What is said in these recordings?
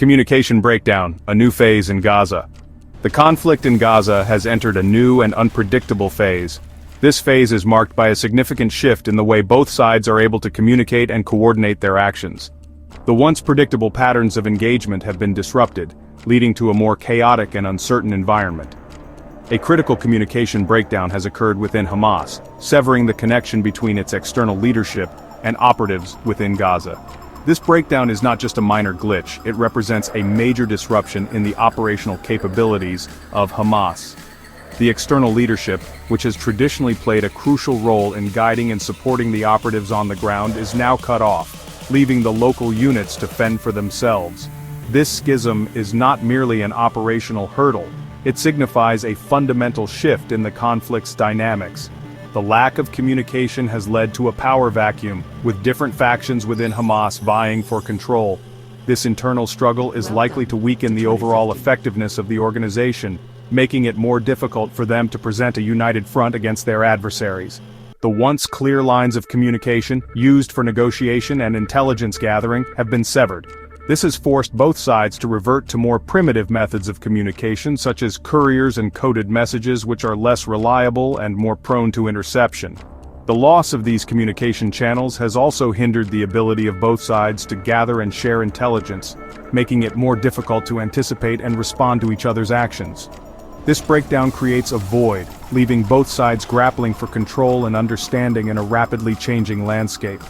Communication breakdown, a new phase in Gaza. The conflict in Gaza has entered a new and unpredictable phase. This phase is marked by a significant shift in the way both sides are able to communicate and coordinate their actions. The once predictable patterns of engagement have been disrupted, leading to a more chaotic and uncertain environment. A critical communication breakdown has occurred within Hamas, severing the connection between its external leadership and operatives within Gaza. This breakdown is not just a minor glitch, it represents a major disruption in the operational capabilities of Hamas. The external leadership, which has traditionally played a crucial role in guiding and supporting the operatives on the ground, is now cut off, leaving the local units to fend for themselves. This schism is not merely an operational hurdle, it signifies a fundamental shift in the conflict's dynamics. The lack of communication has led to a power vacuum, with different factions within Hamas vying for control. This internal struggle is likely to weaken the overall effectiveness of the organization, making it more difficult for them to present a united front against their adversaries. The once clear lines of communication, used for negotiation and intelligence gathering, have been severed. This has forced both sides to revert to more primitive methods of communication, such as couriers and coded messages, which are less reliable and more prone to interception. The loss of these communication channels has also hindered the ability of both sides to gather and share intelligence, making it more difficult to anticipate and respond to each other's actions. This breakdown creates a void, leaving both sides grappling for control and understanding in a rapidly changing landscape.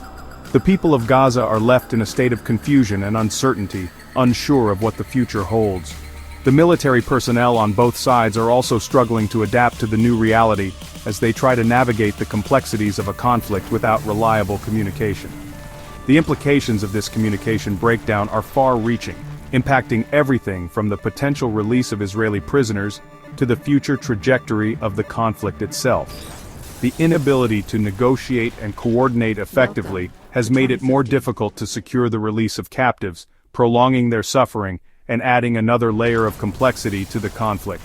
The people of Gaza are left in a state of confusion and uncertainty, unsure of what the future holds. The military personnel on both sides are also struggling to adapt to the new reality as they try to navigate the complexities of a conflict without reliable communication. The implications of this communication breakdown are far-reaching, impacting everything from the potential release of Israeli prisoners to the future trajectory of the conflict itself. The inability to negotiate and coordinate effectively has made it more difficult to secure the release of captives, prolonging their suffering and adding another layer of complexity to the conflict.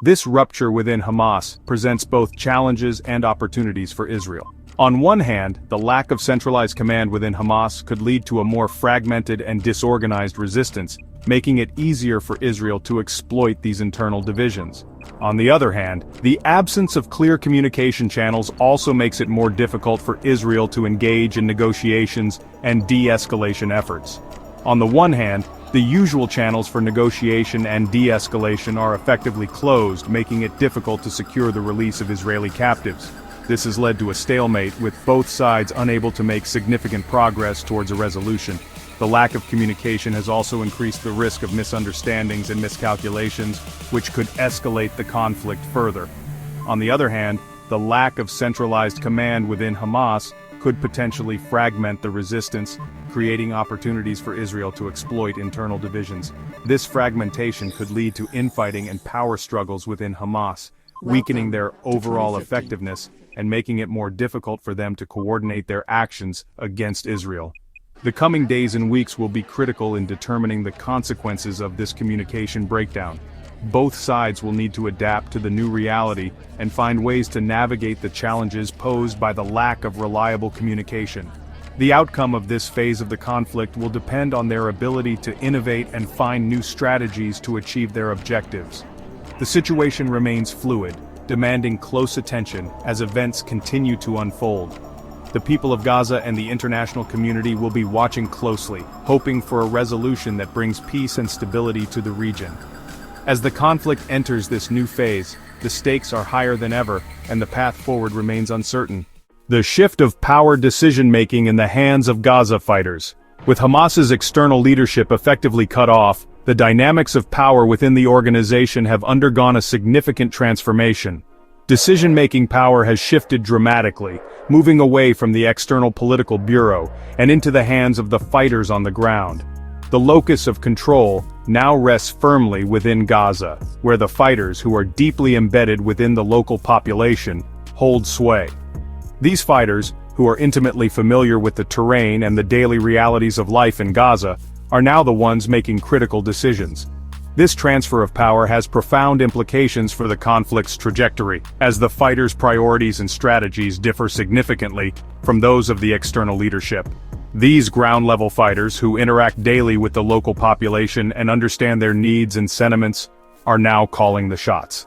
This rupture within Hamas presents both challenges and opportunities for Israel. On one hand, the lack of centralized command within Hamas could lead to a more fragmented and disorganized resistance, making it easier for Israel to exploit these internal divisions. On the other hand, the absence of clear communication channels also makes it more difficult for Israel to engage in negotiations and de-escalation efforts. On the one hand, the usual channels for negotiation and de-escalation are effectively closed, making it difficult to secure the release of Israeli captives. This has led to a stalemate, with both sides unable to make significant progress towards a resolution. The lack of communication has also increased the risk of misunderstandings and miscalculations, which could escalate the conflict further. On the other hand, the lack of centralized command within Hamas could potentially fragment the resistance, creating opportunities for Israel to exploit internal divisions. This fragmentation could lead to infighting and power struggles within Hamas, weakening their overall effectiveness and making it more difficult for them to coordinate their actions against Israel. The coming days and weeks will be critical in determining the consequences of this communication breakdown. Both sides will need to adapt to the new reality and find ways to navigate the challenges posed by the lack of reliable communication. The outcome of this phase of the conflict will depend on their ability to innovate and find new strategies to achieve their objectives. The situation remains fluid, demanding close attention as events continue to unfold. The people of Gaza and the international community will be watching closely, hoping for a resolution that brings peace and stability to the region. As the conflict enters this new phase, the stakes are higher than ever, and the path forward remains uncertain. The shift of power decision-making in the hands of Gaza fighters. With Hamas's external leadership effectively cut off, the dynamics of power within the organization have undergone a significant transformation. Decision-making power has shifted dramatically, moving away from the external political bureau and into the hands of the fighters on the ground. The locus of control now rests firmly within Gaza, where the fighters, who are deeply embedded within the local population, hold sway. These fighters, who are intimately familiar with the terrain and the daily realities of life in Gaza, are now the ones making critical decisions. This transfer of power has profound implications for the conflict's trajectory, as the fighters' priorities and strategies differ significantly from those of the external leadership. These ground-level fighters, who interact daily with the local population and understand their needs and sentiments, are now calling the shots.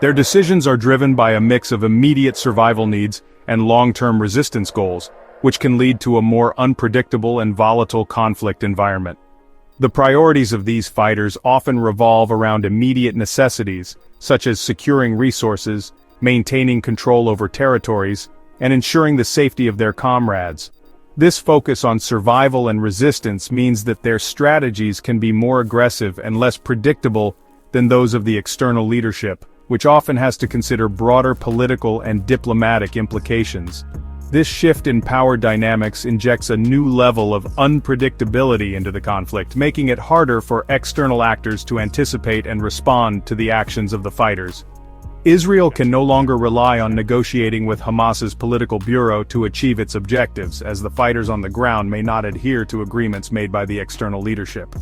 Their decisions are driven by a mix of immediate survival needs and long-term resistance goals, which can lead to a more unpredictable and volatile conflict environment. The priorities of these fighters often revolve around immediate necessities, such as securing resources, maintaining control over territories, and ensuring the safety of their comrades. This focus on survival and resistance means that their strategies can be more aggressive and less predictable than those of the external leadership, which often has to consider broader political and diplomatic implications. This shift in power dynamics injects a new level of unpredictability into the conflict, making it harder for external actors to anticipate and respond to the actions of the fighters. Israel can no longer rely on negotiating with Hamas's political bureau to achieve its objectives, as the fighters on the ground may not adhere to agreements made by the external leadership.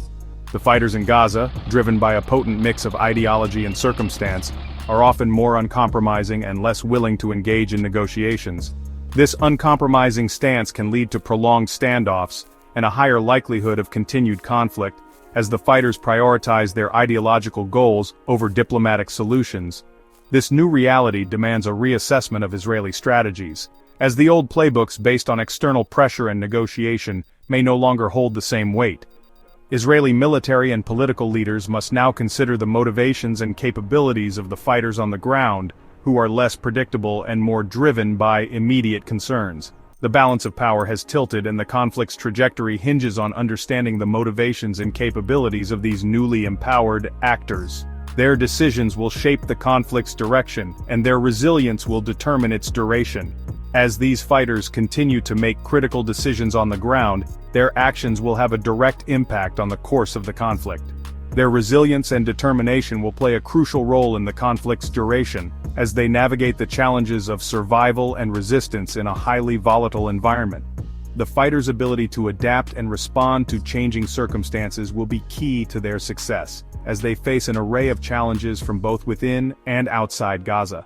The fighters in Gaza, driven by a potent mix of ideology and circumstance, are often more uncompromising and less willing to engage in negotiations. This uncompromising stance can lead to prolonged standoffs and a higher likelihood of continued conflict, as the fighters prioritize their ideological goals over diplomatic solutions. This new reality demands a reassessment of Israeli strategies, as the old playbooks based on external pressure and negotiation may no longer hold the same weight. Israeli military and political leaders must now consider the motivations and capabilities of the fighters on the ground, who are less predictable and more driven by immediate concerns. The balance of power has tilted, and the conflict's trajectory hinges on understanding the motivations and capabilities of these newly empowered actors. Their decisions will shape the conflict's direction, and their resilience will determine its duration. As these fighters continue to make critical decisions on the ground, their actions will have a direct impact on the course of the conflict. Their resilience and determination will play a crucial role in the conflict's duration, as they navigate the challenges of survival and resistance in a highly volatile environment. The fighters' ability to adapt and respond to changing circumstances will be key to their success, as they face an array of challenges from both within and outside Gaza.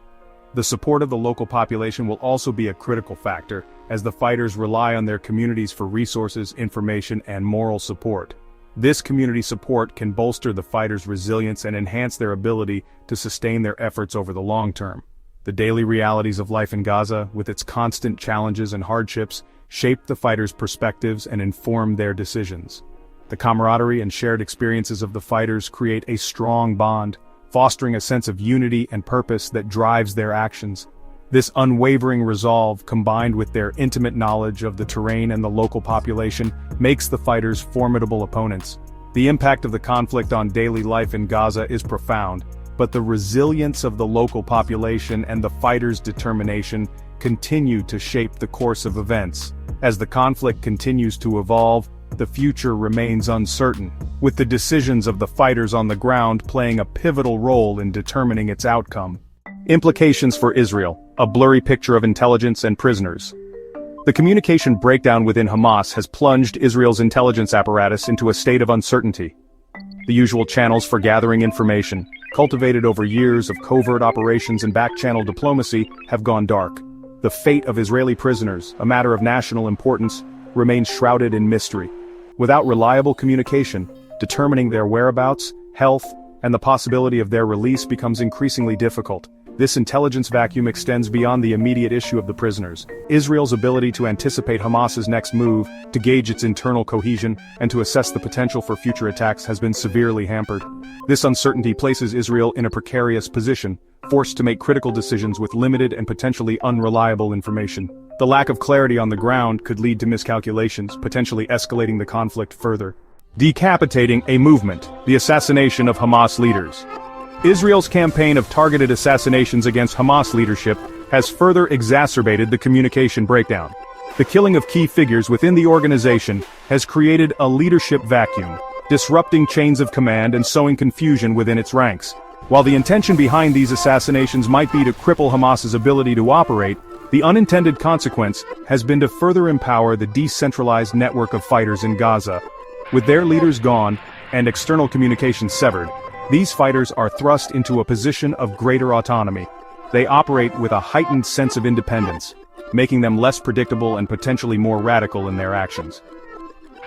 The support of the local population will also be a critical factor, as the fighters rely on their communities for resources, information, and moral support. This community support can bolster the fighters' resilience and enhance their ability to sustain their efforts over the long term. The daily realities of life in Gaza, with its constant challenges and hardships, shape the fighters' perspectives and inform their decisions. The camaraderie and shared experiences of the fighters create a strong bond, fostering a sense of unity and purpose that drives their actions. This unwavering resolve, combined with their intimate knowledge of the terrain and the local population, makes the fighters formidable opponents. The impact of the conflict on daily life in Gaza is profound, but the resilience of the local population and the fighters' determination continue to shape the course of events. As the conflict continues to evolve, the future remains uncertain, with the decisions of the fighters on the ground playing a pivotal role in determining its outcome. Implications for Israel: a blurry picture of intelligence and prisoners. The communication breakdown within Hamas has plunged Israel's intelligence apparatus into a state of uncertainty. The usual channels for gathering information, cultivated over years of covert operations and back-channel diplomacy, have gone dark. The fate of Israeli prisoners, a matter of national importance, remains shrouded in mystery. Without reliable communication, determining their whereabouts, health, and the possibility of their release becomes increasingly difficult. This intelligence vacuum extends beyond the immediate issue of the prisoners. Israel's ability to anticipate Hamas's next move, to gauge its internal cohesion, and to assess the potential for future attacks has been severely hampered. This uncertainty places Israel in a precarious position, forced to make critical decisions with limited and potentially unreliable information. The lack of clarity on the ground could lead to miscalculations, potentially escalating the conflict further. Decapitating a movement: the assassination of Hamas leaders. Israel's campaign of targeted assassinations against Hamas leadership has further exacerbated the communication breakdown. The killing of key figures within the organization has created a leadership vacuum, disrupting chains of command and sowing confusion within its ranks. While the intention behind these assassinations might be to cripple Hamas's ability to operate, the unintended consequence has been to further empower the decentralized network of fighters in Gaza. With their leaders gone and external communications severed, these fighters are thrust into a position of greater autonomy. They operate with a heightened sense of independence, making them less predictable and potentially more radical in their actions.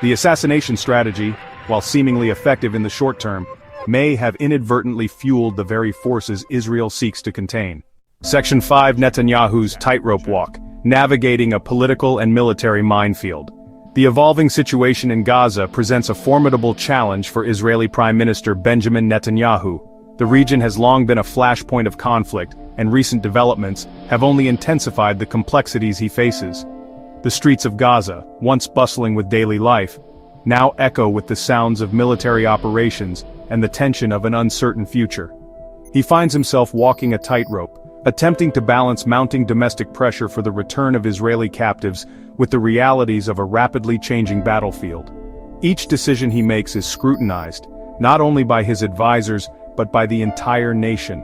The assassination strategy, while seemingly effective in the short term, may have inadvertently fueled the very forces Israel seeks to contain. Section 5: Netanyahu's tightrope walk, navigating a political and military minefield. The evolving situation in Gaza presents a formidable challenge for Israeli Prime Minister Benjamin Netanyahu. The region has long been a flashpoint of conflict, and recent developments have only intensified the complexities he faces. The streets of Gaza, once bustling with daily life, now echo with the sounds of military operations and the tension of an uncertain future. He finds himself walking a tightrope, attempting to balance mounting domestic pressure for the return of Israeli captives with the realities of a rapidly changing battlefield. Each decision he makes is scrutinized, not only by his advisors but by the entire nation.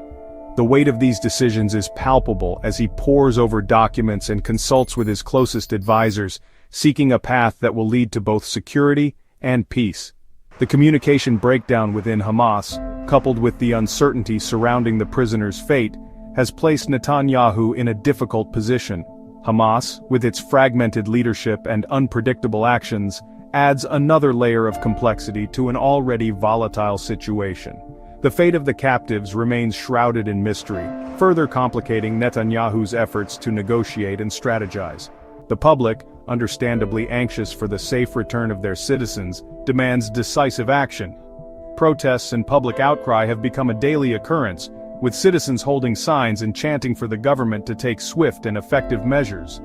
The weight of these decisions is palpable as he pores over documents and consults with his closest advisors, seeking a path that will lead to both security and peace. The communication breakdown within Hamas, coupled with the uncertainty surrounding the prisoners' fate, has placed Netanyahu in a difficult position. Hamas, with its fragmented leadership and unpredictable actions, adds another layer of complexity to an already volatile situation. The fate of the captives remains shrouded in mystery, further complicating Netanyahu's efforts to negotiate and strategize. The public, understandably anxious for the safe return of their citizens, demands decisive action. Protests and public outcry have become a daily occurrence, with citizens holding signs and chanting for the government to take swift and effective measures.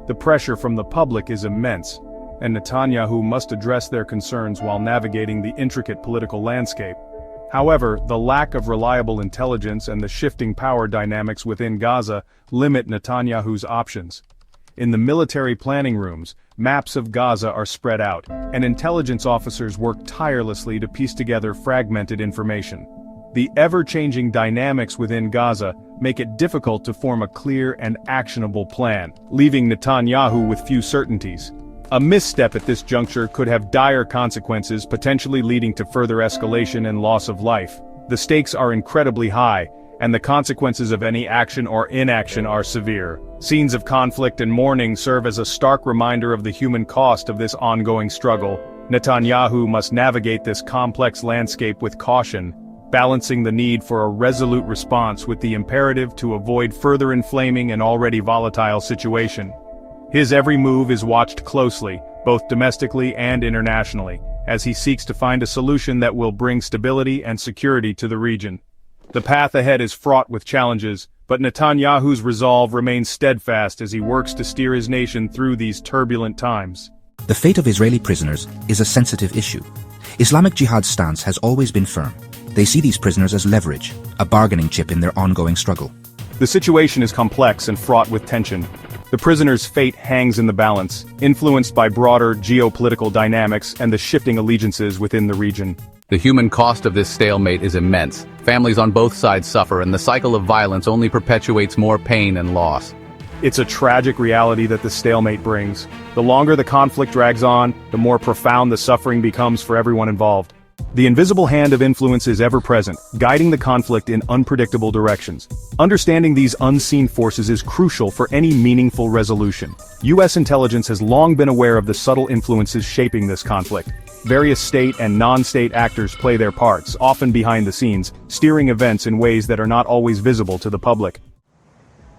The pressure from the public is immense, and Netanyahu must address their concerns while navigating the intricate political landscape. However, the lack of reliable intelligence and the shifting power dynamics within Gaza limit Netanyahu's options. In the military planning rooms, maps of Gaza are spread out, and intelligence officers work tirelessly to piece together fragmented information. The ever-changing dynamics within Gaza make it difficult to form a clear and actionable plan, leaving Netanyahu with few certainties. A misstep at this juncture could have dire consequences, potentially leading to further escalation and loss of life. The stakes are incredibly high, and the consequences of any action or inaction are severe. Scenes of conflict and mourning serve as a stark reminder of the human cost of this ongoing struggle. Netanyahu must navigate this complex landscape with caution, balancing the need for a resolute response with the imperative to avoid further inflaming an already volatile situation. His every move is watched closely, both domestically and internationally, as he seeks to find a solution that will bring stability and security to the region. The path ahead is fraught with challenges, but Netanyahu's resolve remains steadfast as he works to steer his nation through these turbulent times. The fate of Israeli prisoners is a sensitive issue. Islamic Jihad's stance has always been firm. They see these prisoners as leverage, a bargaining chip in their ongoing struggle. The situation is complex and fraught with tension. The prisoners' fate hangs in the balance, influenced by broader geopolitical dynamics and the shifting allegiances within the region. The human cost of this stalemate is immense. Families on both sides suffer, and the cycle of violence only perpetuates more pain and loss. It's a tragic reality that the stalemate brings. The longer the conflict drags on, the more profound the suffering becomes for everyone involved. The invisible hand of influence is ever present, guiding the conflict in unpredictable directions. Understanding these unseen forces is crucial for any meaningful resolution. U.S. intelligence has long been aware of the subtle influences shaping this conflict. Various state and non-state actors play their parts, often behind the scenes, steering events in ways that are not always visible to the public.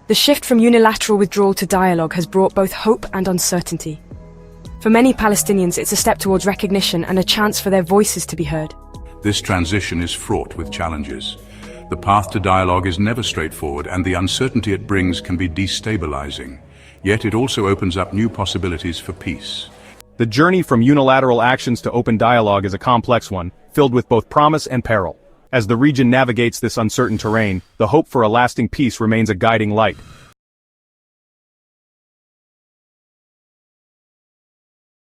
The shift from unilateral withdrawal to dialogue has brought both hope and uncertainty. For many Palestinians, it's a step towards recognition and a chance for their voices to be heard. This transition is fraught with challenges. The path to dialogue is never straightforward, and the uncertainty it brings can be destabilizing. Yet it also opens up new possibilities for peace. The journey from unilateral actions to open dialogue is a complex one, filled with both promise and peril. As the region navigates this uncertain terrain, the hope for a lasting peace remains a guiding light.